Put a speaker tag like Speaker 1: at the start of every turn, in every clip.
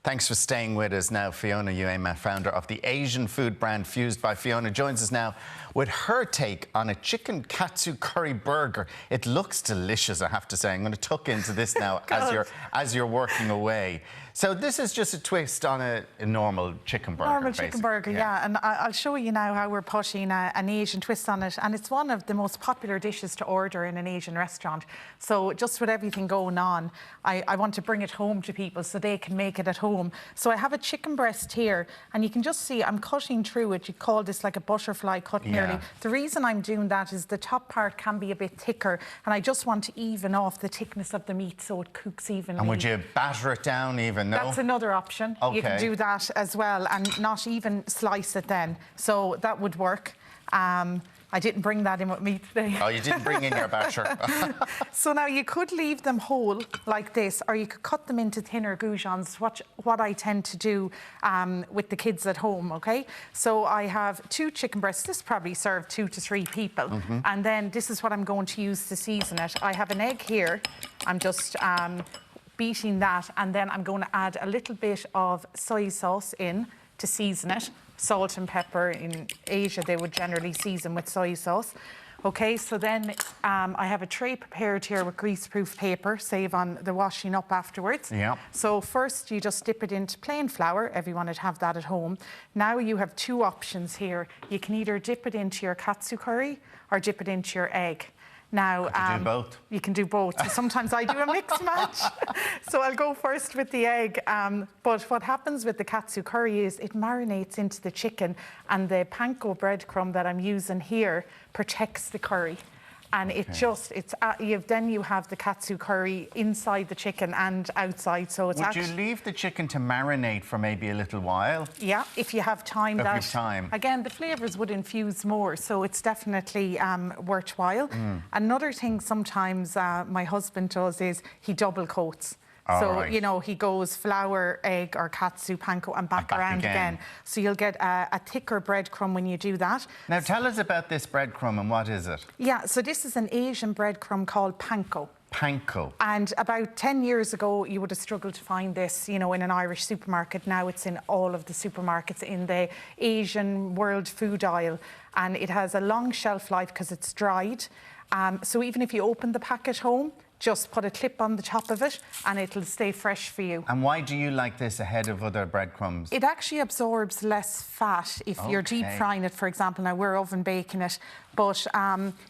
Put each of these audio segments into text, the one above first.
Speaker 1: Thanks for staying with us now. Fiona Uyema, founder of the Asian food brand Fused by Fiona, joins us now with her take on a chicken katsu curry burger. It looks delicious, I have to say. I'm going to tuck into this now as you're working away. So this is just a twist on a normal chicken burger.
Speaker 2: Normal chicken burger, yeah. And I'll show you now how we're putting an Asian twist on it. And it's one of the most popular dishes to order in an Asian restaurant. So just with everything going on, I want to bring it home to people so they can make it at home. So I have a chicken breast here, and you can just see I'm cutting through it. You call this like a butterfly cut nearly. The reason I'm doing that is the top part can be a bit thicker, and I just want to even off the thickness of the meat so it cooks evenly.
Speaker 1: And would you batter it down even? No?
Speaker 2: That's another option. Okay. You can do that as well and not even slice it then. So that would work. I didn't bring that in with me today.
Speaker 1: Oh, you didn't bring in your batter.
Speaker 2: So now you could leave them whole like this, or you could cut them into thinner goujons, what I tend to do with the kids at home, okay? So I have 2 chicken breasts. This probably served 2 to 3 people. And then this is what I'm going to use to season it. I have an egg here. I'm just beating that, and then I'm going to add a little bit of soy sauce in to season it. Salt and pepper. In Asia, they would generally season with soy sauce. Okay, so then I have a tray prepared here with greaseproof paper, save on the washing up afterwards. Yeah. So first you just dip it into plain flour. Everyone would have that at home. Now you have 2 options here. You can either dip it into your katsu curry or dip it into your egg. Now,
Speaker 1: you do both.
Speaker 2: You can do both. So sometimes I do a mix match. So I'll go first with the egg. But what happens with the katsu curry is it marinates into the chicken, and the panko breadcrumb that I'm using here protects the curry. And it just, then you have the katsu curry inside the chicken and outside. So it's
Speaker 1: Would you leave the chicken to marinate for maybe a little while?
Speaker 2: Yeah, if you have time. Again, the flavours would infuse more, so it's definitely worthwhile. Another thing sometimes my husband does is he double coats. You know, he goes flour, egg or katsu panko and back around again. So you'll get a thicker breadcrumb when you do that.
Speaker 1: Now tell us about this breadcrumb and what is it?
Speaker 2: Yeah, so this is an Asian breadcrumb called panko.
Speaker 1: Panko.
Speaker 2: And about 10 years ago, you would have struggled to find this, you know, in an Irish supermarket. Now it's in all of the supermarkets in the Asian world food aisle. And it has a long shelf life because it's dried. So even if you open the packet home, just put a clip on the top of it and it'll stay fresh for you.
Speaker 1: And why do you like this ahead of other breadcrumbs?
Speaker 2: It actually absorbs less fat if you're deep frying it, for example. Now, we're oven baking it, but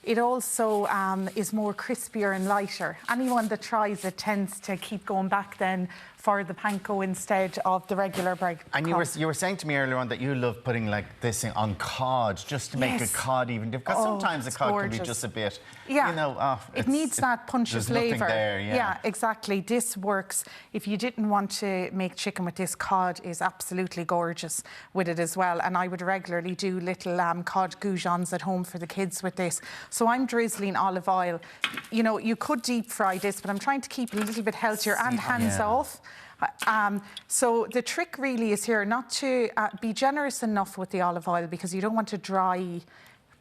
Speaker 2: it also is more crispier and lighter. Anyone that tries it tends to keep going back then for the panko instead of the regular bread.
Speaker 1: And you were saying to me earlier on that you love putting like this on cod just to make the cod even different. Because sometimes the cod can be just a bit, you know,
Speaker 2: it needs that punch of flavour.
Speaker 1: There,
Speaker 2: yeah, exactly. This works. If you didn't want to make chicken with this, cod is absolutely gorgeous with it as well. And I would regularly do little cod goujons at home for the kids with this. So I'm drizzling olive oil. You know, you could deep fry this, but I'm trying to keep it a little bit healthier and hands off. So the trick really is here not to be generous enough with the olive oil, because you don't want a dry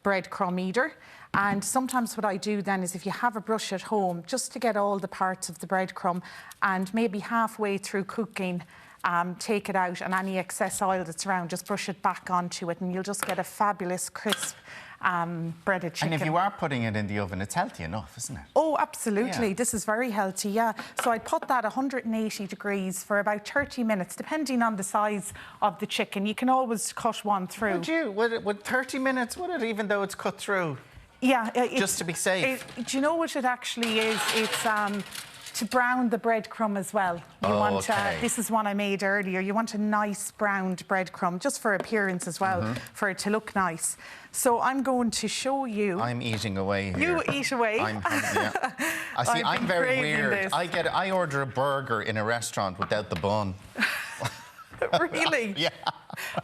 Speaker 2: breadcrumb either. And sometimes what I do then is, if you have a brush at home, just to get all the parts of the breadcrumb, and maybe halfway through cooking, take it out, and any excess oil that's around, just brush it back onto it, and you'll just get a fabulous crisp breaded chicken.
Speaker 1: And if you are putting it in the oven, it's healthy enough, isn't it?
Speaker 2: Oh, absolutely. Yeah. This is very healthy, yeah. So I'd put that 180 degrees for about 30 minutes, depending on the size of the chicken. You can always cut one through.
Speaker 1: Would 30 minutes, would it, even though it's cut through?
Speaker 2: Yeah.
Speaker 1: Just to be safe?
Speaker 2: Do you know what it actually is? It's to brown the breadcrumb as well. This is one I made earlier. You want a nice browned breadcrumb, just for appearance as well, for it to look nice. So I'm going to show you.
Speaker 1: I'm eating away here.
Speaker 2: You eat away.
Speaker 1: I'm very weird. I order a burger in a restaurant without the bun.
Speaker 2: Really?
Speaker 1: Yeah.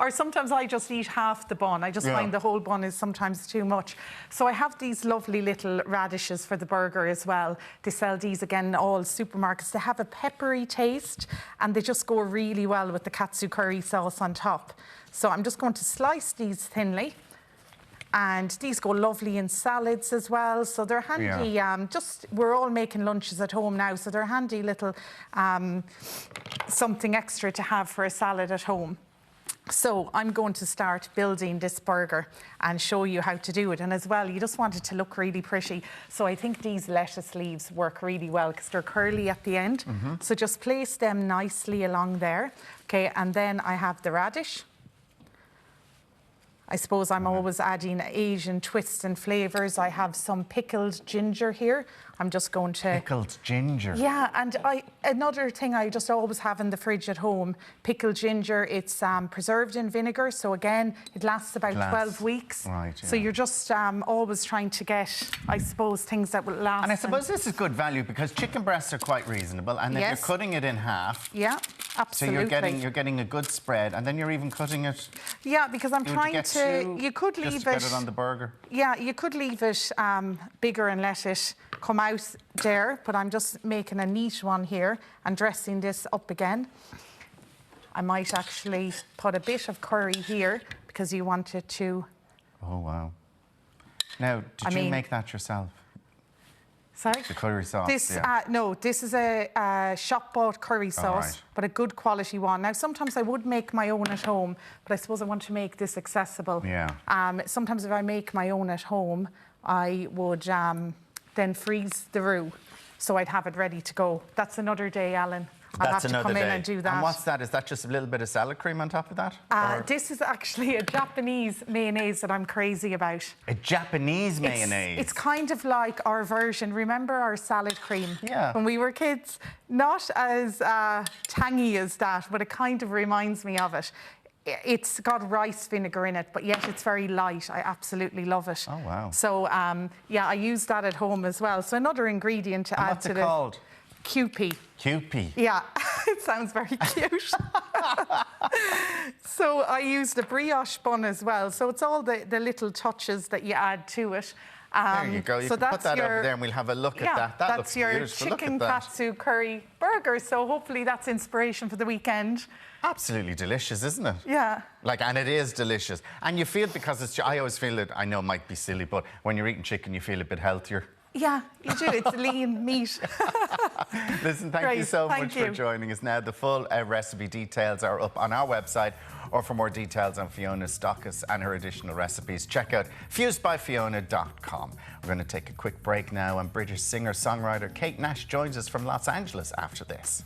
Speaker 2: Or sometimes I just eat half the bun. I just find the whole bun is sometimes too much. So I have these lovely little radishes for the burger as well. They sell these again in all supermarkets. They have a peppery taste, and they just go really well with the katsu curry sauce on top. So I'm just going to slice these thinly. And these go lovely in salads as well. So they're handy, we're all making lunches at home now, so they're handy little something extra to have for a salad at home. So I'm going to start building this burger and show you how to do it. And as well, you just want it to look really pretty. So I think these lettuce leaves work really well because they're curly at the end. So just place them nicely along there. Okay, and then I have the radish. I suppose I'm always adding Asian twists and flavours. I have some pickled ginger here. I'm just going to...
Speaker 1: Pickled ginger?
Speaker 2: Yeah, and another thing I just always have in the fridge at home, pickled ginger, it's preserved in vinegar. So again, it lasts about 12 weeks.
Speaker 1: Right,
Speaker 2: So you're just always trying to get, I suppose, things that will last.
Speaker 1: And I suppose this is good value because chicken breasts are quite reasonable. And if you're cutting it in half...
Speaker 2: Yeah, absolutely.
Speaker 1: So you're getting a good spread, and then you're even cutting it...
Speaker 2: Yeah, because I'm trying to... You could leave
Speaker 1: just to get it on the burger.
Speaker 2: Yeah, you could leave it bigger and let it come out there, but I'm just making a neat one here and dressing this up again. I might actually put a bit of curry here because you want it to...
Speaker 1: Oh, wow. Now, did you make that yourself?
Speaker 2: Sorry?
Speaker 1: The curry sauce,
Speaker 2: no, this is a shop-bought curry sauce, but a good quality one. Now, sometimes I would make my own at home, but I suppose I want to make this accessible.
Speaker 1: Yeah.
Speaker 2: Sometimes if I make my own at home, I would then freeze the roux, so I'd have it ready to go. That's another day, Alan. I'll have to come in and do that.
Speaker 1: And what's that? Is that just a little bit of salad cream on top of that?
Speaker 2: This is actually a Japanese mayonnaise that I'm crazy about.
Speaker 1: A Japanese mayonnaise?
Speaker 2: It's kind of like our version. Remember our salad cream?
Speaker 1: Yeah.
Speaker 2: When we were kids? Not as tangy as that, but it kind of reminds me of it. It's got rice vinegar in it, but yet it's very light. I absolutely love it.
Speaker 1: Oh, wow.
Speaker 2: So, yeah, I use that at home as well. So another ingredient to add to
Speaker 1: this. What's it called?
Speaker 2: Kewpie.
Speaker 1: Kewpie?
Speaker 2: Yeah, it sounds very cute. So I used a brioche bun as well. So it's all the little touches that you add to it.
Speaker 1: There you go. You can put that over there and we'll have a look at that. That looks beautiful.
Speaker 2: That's your Chicken Katsu Curry Burger. So hopefully that's inspiration for the weekend.
Speaker 1: Absolutely delicious, isn't it?
Speaker 2: Yeah.
Speaker 1: And it is delicious. And you feel, because it's... I always feel that, I know it might be silly, but when you're eating chicken, you feel a bit healthier.
Speaker 2: Yeah, you do. It's lean meat.
Speaker 1: Listen, thank you so much for joining us. Now, the full recipe details are up on our website, or for more details on Fiona's stockist and her additional recipes, check out fusedbyfiona.com. We're going to take a quick break now, and British singer-songwriter Kate Nash joins us from Los Angeles after this.